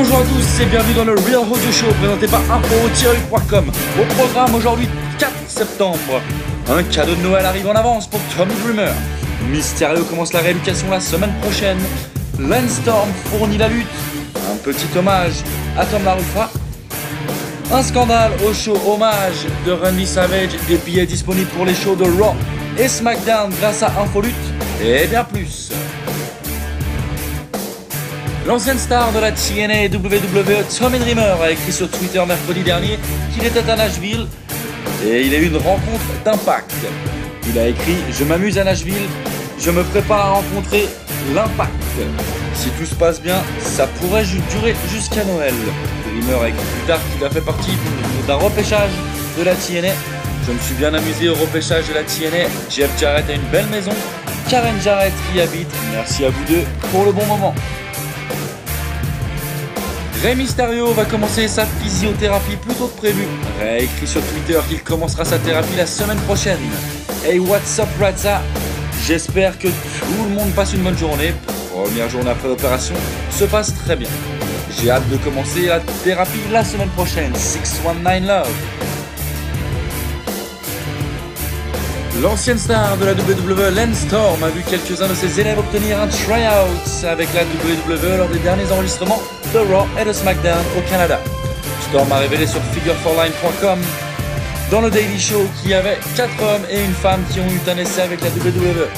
Bonjour à tous et bienvenue dans le Real Rodeo Show présenté par info-com. Au programme aujourd'hui 4 septembre, un cadeau de Noël arrive en avance pour Tommy Dreamer. Mysterio commence la rééducation la semaine prochaine. Lance Storm fournit la lutte. Un petit hommage à Tom LaRufa. Un scandale au show hommage de Randy Savage. Des billets disponibles pour les shows de Raw et SmackDown grâce à Infolute. Et bien plus. L'ancienne star de la TNA et WWE, Tommy Dreamer, a écrit sur Twitter mercredi dernier qu'il était à Nashville et il a eu une rencontre d'impact. Il a écrit « Je m'amuse à Nashville, je me prépare à rencontrer l'impact. Si tout se passe bien, ça pourrait durer jusqu'à Noël. » Dreamer a écrit plus tard qu'il a fait partie d'un repêchage de la TNA. « Je me suis bien amusé au repêchage de la TNA. Jeff Jarrett a une belle maison. Karen Jarrett y habite. Merci à vous deux pour le bon moment. » Rey Mysterio va commencer sa physiothérapie plus tôt que prévu. Rey a écrit sur Twitter qu'il commencera sa thérapie la semaine prochaine. Hey, what's up, Ratsa? J'espère que tout le monde passe une bonne journée. Première journée après l'opération se passe très bien. J'ai hâte de commencer la thérapie la semaine prochaine. 619 Love. L'ancienne star de la WWE, Lance Storm, a vu quelques-uns de ses élèves obtenir un try-out avec la WWE lors des derniers enregistrements de Raw et de SmackDown au Canada. Storm a révélé sur figure4line.com dans le Daily Show qu'il y avait 4 hommes et une femme qui ont eu un essai avec la WWE.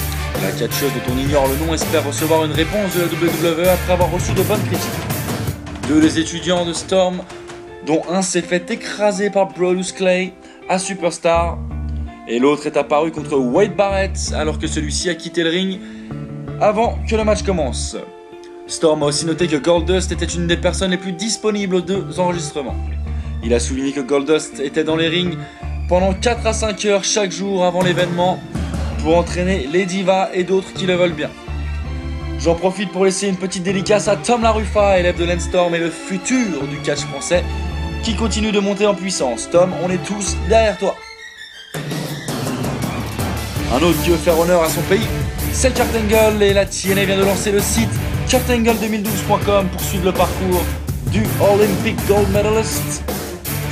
La catcheuse dont on ignore le nom espère recevoir une réponse de la WWE après avoir reçu de bonnes critiques. Deux des étudiants de Storm, dont un s'est fait écraser par Brodus Clay à Superstar, et l'autre est apparu contre Wade Barrett alors que celui-ci a quitté le ring avant que le match commence. Storm a aussi noté que Goldust était une des personnes les plus disponibles aux deux enregistrements. Il a souligné que Goldust était dans les rings pendant 4 à 5 heures chaque jour avant l'événement pour entraîner les divas et d'autres qui le veulent bien. J'en profite pour laisser une petite dédicace à Tom LaRufa, élève de Lance Storm et le futur du catch français, qui continue de monter en puissance. Tom, on est tous derrière toi. Un autre qui veut faire honneur à son pays, c'est Kurt Angle, et la TNA vient de lancer le site kurtangle2012.com pour suivre le parcours du Olympic Gold Medalist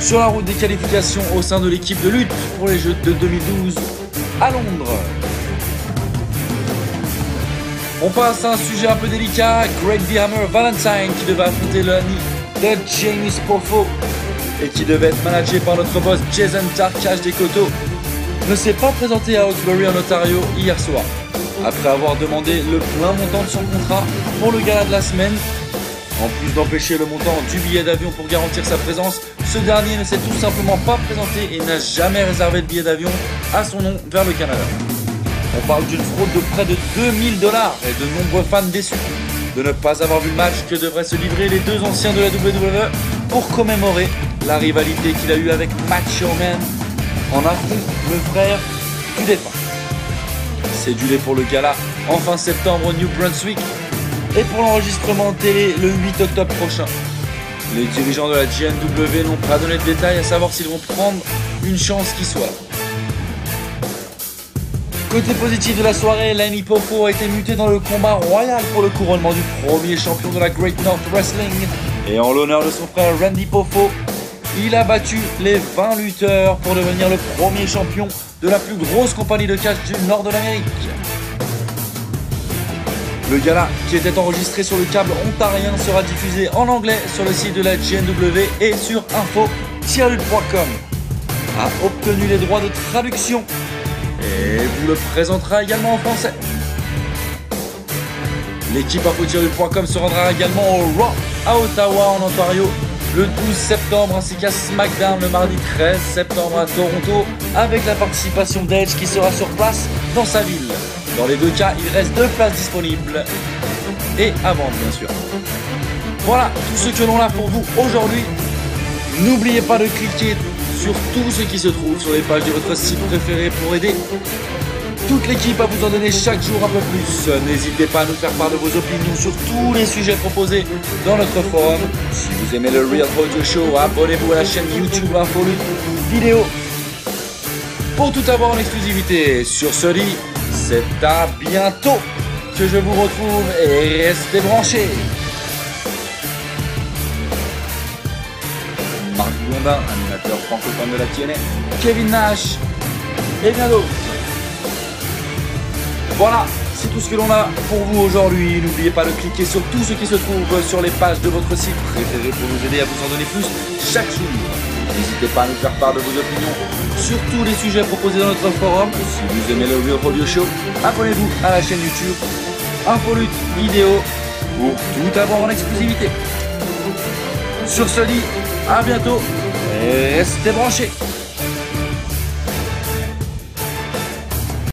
sur la route des qualifications au sein de l'équipe de lutte pour les Jeux de 2012 à Londres. On passe à un sujet un peu délicat. Greg the Hammer Valentine, qui devait affronter le ami de James Pofo et qui devait être managé par notre boss Jason Tarkash des Coteaux, ne s'est pas présenté à Hawkesbury en Ontario hier soir. Après avoir demandé le plein montant de son contrat pour le gala de la semaine, en plus d'empêcher le montant du billet d'avion pour garantir sa présence, ce dernier ne s'est tout simplement pas présenté et n'a jamais réservé de billet d'avion à son nom vers le Canada. On parle d'une fraude de près de 2000 $ et de nombreux fans déçus de ne pas avoir vu le match que devraient se livrer les deux anciens de la WWE pour commémorer la rivalité qu'il a eue avec Macho Man en affrontant le frère du défunt. Cédulé pour le gala en fin septembre au New Brunswick et pour l'enregistrement télé le 8 octobre prochain. Les dirigeants de la GNW n'ont pas donné de détails à savoir s'ils vont prendre une chance qui soit là. Côté positif de la soirée, l'ami Pofo a été muté dans le combat royal pour le couronnement du premier champion de la Great North Wrestling. Et en l'honneur de son frère Randy Pofo, il a battu les 20 lutteurs pour devenir le premier champion de la plus grosse compagnie de catch du nord de l'Amérique. Le gala, qui était enregistré sur le câble ontarien, sera diffusé en anglais sur le site de la GNW et sur info-lutte.com. A obtenu les droits de traduction et vous le présentera également en français. L'équipe info-lutte.com se rendra également au Raw à Ottawa en Ontario le 12 septembre ainsi qu'à SmackDown le mardi 13 septembre à Toronto avec la participation d'Edge qui sera sur place dans sa ville. Dans les deux cas, il reste 2 places disponibles et à vendre bien sûr. Voilà tout ce que l'on a pour vous aujourd'hui. N'oubliez pas de cliquer sur tout ce qui se trouve sur les pages de votre site préféré pour aider toute l'équipe à vous en donner chaque jour un peu plus. N'hésitez pas à nous faire part de vos opinions sur tous les sujets proposés dans notre forum. Si vous aimez le Real Rodeo Show, abonnez-vous à la chaîne YouTube Infolute Vidéo pour tout avoir en exclusivité. Sur ce dit, c'est à bientôt que je vous retrouve et restez branchés. Blondin, animateur francophone de la TNA, Kevin Nash et bien d'autres. Voilà, c'est tout ce que l'on a pour vous aujourd'hui. N'oubliez pas de cliquer sur tout ce qui se trouve sur les pages de votre site préféré pour nous aider à vous en donner plus chaque jour. N'hésitez pas à nous faire part de vos opinions sur tous les sujets proposés dans notre forum. Si vous aimez le Real Rodeo Show, abonnez-vous à la chaîne YouTube Infolute Vidéo pour tout avoir en exclusivité. Sur ce dit, à bientôt et restez branchés.